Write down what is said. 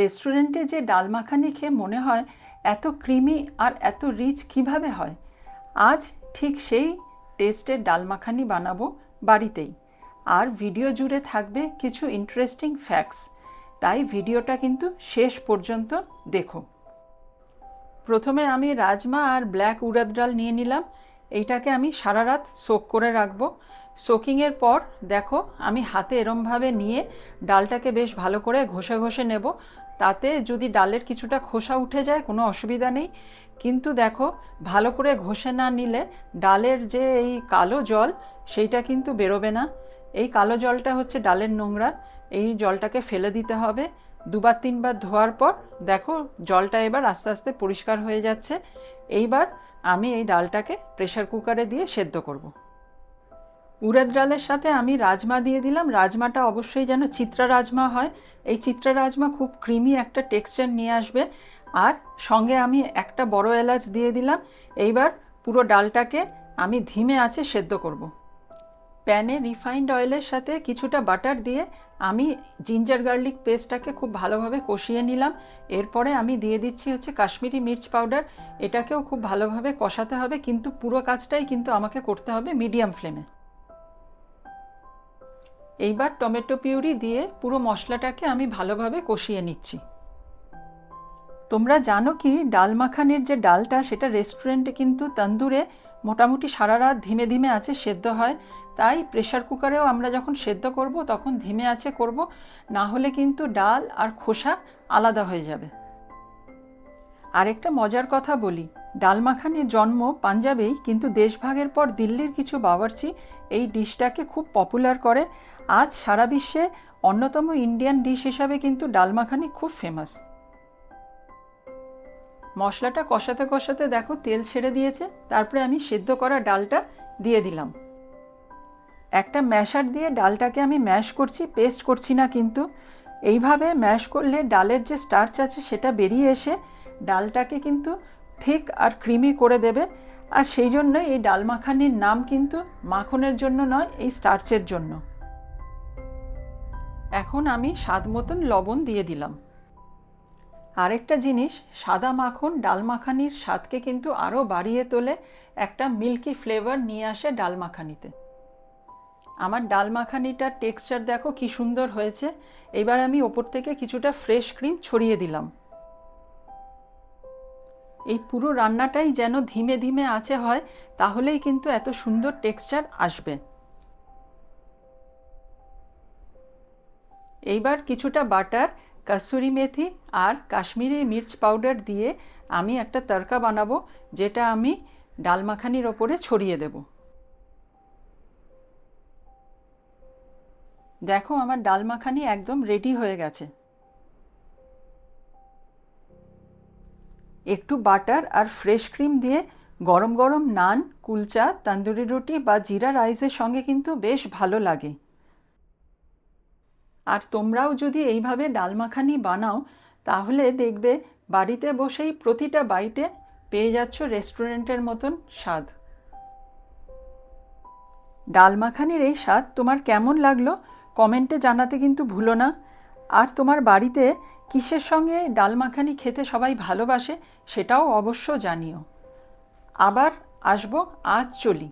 রেস্টুরেন্টে যে ডাল মাখানি খেয়ে মনে হয় এত ক্রিমি আর এত রিচ কিভাবে হয়। আজ ঠিক সেই টেস্টের ডাল মাখানি বানাবো বাড়িতেই। আর ভিডিও জুড়ে থাকবে কিছু ইন্টারেস্টিং ফ্যাক্টস, তাই ভিডিওটা কিন্তু শেষ পর্যন্ত দেখো। প্রথমে আমি রাজমা আর ব্ল্যাক উড়দ ডাল নিয়ে নিলাম। এইটাকে আমি সারা রাত সোক করে রাখবো। সোকিংয়ের পর দেখো আমি হাতে এরমভাবে নিয়ে ডালটাকে বেশ ভালো করে ঘষে ঘষে নেব। তাতে যদি ডালের কিছুটা খোসা উঠে যায় কোনো অসুবিধা নেই, কিন্তু দেখো ভালো করে ঘষে না নিলে ডালের যে এই কালো জল সেইটা কিন্তু বেরোবে না। এই কালো জলটা হচ্ছে ডালের নোংরা, এই জলটাকে ফেলে দিতে হবে। দুবার তিনবার ধোয়ার পর দেখো জলটা এবার আস্তে আস্তে পরিষ্কার হয়ে যাচ্ছে। এইবার আমি এই ডালটাকে প্রেসার কুকারে দিয়ে সেদ্ধ করব। উড়দ ডালের সাথে আমি রাজমা দিয়ে দিলাম। রাজমাটা অবশ্যই যেন চিত্রা রাজমা হয়। এই চিত্রা রাজমা খুব ক্রিমি একটা টেক্সচার নিয়ে আসবে। আর সঙ্গে আমি একটা বড় এলাচ দিয়ে দিলাম। এইবার পুরো ডালটাকে আমি ধিমে আঁচে সেদ্ধ করব। প্যানে রিফাইন্ড অয়েলের সাথে কিছুটা বাটার দিয়ে আমি জিঞ্জার গার্লিক পেস্টটাকে খুব ভালোভাবে কষিয়ে নিলাম। এরপরে আমি দিয়ে দিচ্ছি হচ্ছে কাশ্মীরি মির্চ পাউডার। এটাকেও খুব ভালোভাবে কষাতে হবে, কিন্তু পুরো কাজটাই কিন্তু আমাকে করতে হবে মিডিয়াম ফ্লেমে। এইবার টমেটো পিউরি দিয়ে পুরো মশলাটাকে আমি ভালোভাবে কষিয়ে নিচ্ছি। তোমরা জানো কি ডাল মাখানির যে ডালটা সেটা রেস্টুরেন্টে কিন্তু তন্দুরে মোটামুটি সারা রাত ধীমে ধীমে আঁচে সেদ্ধ হয়। তাই প্রেসার কুকারেও আমরা যখন সেদ্ধ করব তখন ধীমে আঁচে করব, না হলে কিন্তু ডাল আর খোসা আলাদা হয়ে যাবে। আরেকটা মজার কথা বলি, ডাল মাখানির জন্ম পাঞ্জাবেই, কিন্তু দেশভাগের পর দিল্লির কিছু বাবুর্চি এই ডিশটাকে খুব পপুলার করে। আজ সারা বিশ্বে অন্যতম ইন্ডিয়ান ডিশ হিসাবে কিন্তু ডাল মাখানি খুব ফেমাস। মশলাটা কষাতে কষাতে দেখো তেল ছেড়ে দিয়েছে। তারপরে আমি সেদ্ধ করা ডালটা দিয়ে দিলাম। একটা ম্যাশার দিয়ে ডালটাকে আমি ম্যাশ করছি, পেস্ট করছি না। কিন্তু এইভাবে ম্যাশ করলে ডালের যে স্টার্চ আছে সেটা বেরিয়ে এসে ডালটাকে কিন্তু থিক আর ক্রিমি করে দেবে। আর সেই জন্য এই ডাল মাখানির নাম কিন্তু মাখনের জন্য নয়, এই স্টার্চের জন্য। এখন আমি স্বাদ মতন লবণ দিয়ে দিলাম। আরেকটা জিনিস, সাদা মাখন ডাল মাখানির স্বাদকে কিন্তু আরও বাড়িয়ে তোলে, একটা মিল্কি ফ্লেভার নিয়ে আসে ডাল মাখানিতে। আমার ডাল মাখানিটার টেক্সচার দেখো কি সুন্দর হয়েছে। এবার আমি ওপর থেকে কিছুটা ফ্রেশ ক্রিম ছড়িয়ে দিলাম। এই পুরো রান্নাটাই যেন ধীমে ধীমে আঁচে হয়, তাহলেই কিন্তু এত সুন্দর টেক্সচার আসবে। এইবার কিছুটা বাটার, কসুরি মেথি আর কাশ্মীরি মির্চ পাউডার দিয়ে আমি একটা তড়কা বানাবো, যেটা আমি ডাল মাখানির ওপরে ছড়িয়ে দেব। দেখো আমার ডাল মাখানি একদম রেডি হয়ে গেছে। একটু বাটার আর ফ্রেশ ক্রিম দিয়ে গরম গরম নান, কুলচা, তন্দুরি রুটি বা জিরা রাইসের সঙ্গে কিন্তু বেশ ভালো লাগে। আর তোমরাও যদি এইভাবে ডাল মাখানি বানাও তাহলে দেখবে বাড়িতে বসেই প্রতিটা বাইটে পেয়ে যাচ্ছ রেস্টুরেন্টের মতন স্বাদ। ডাল মাখানির এই স্বাদ তোমার কেমন লাগলো কমেন্টে জানাতে কিন্তু ভুলো না। আর তোমার বাড়িতে কিসের সঙ্গে ডাল মাখানি খেতে সবাই ভালোবাসে সেটাও অবশ্য জানিও। আবার আসবো, আজ চলি।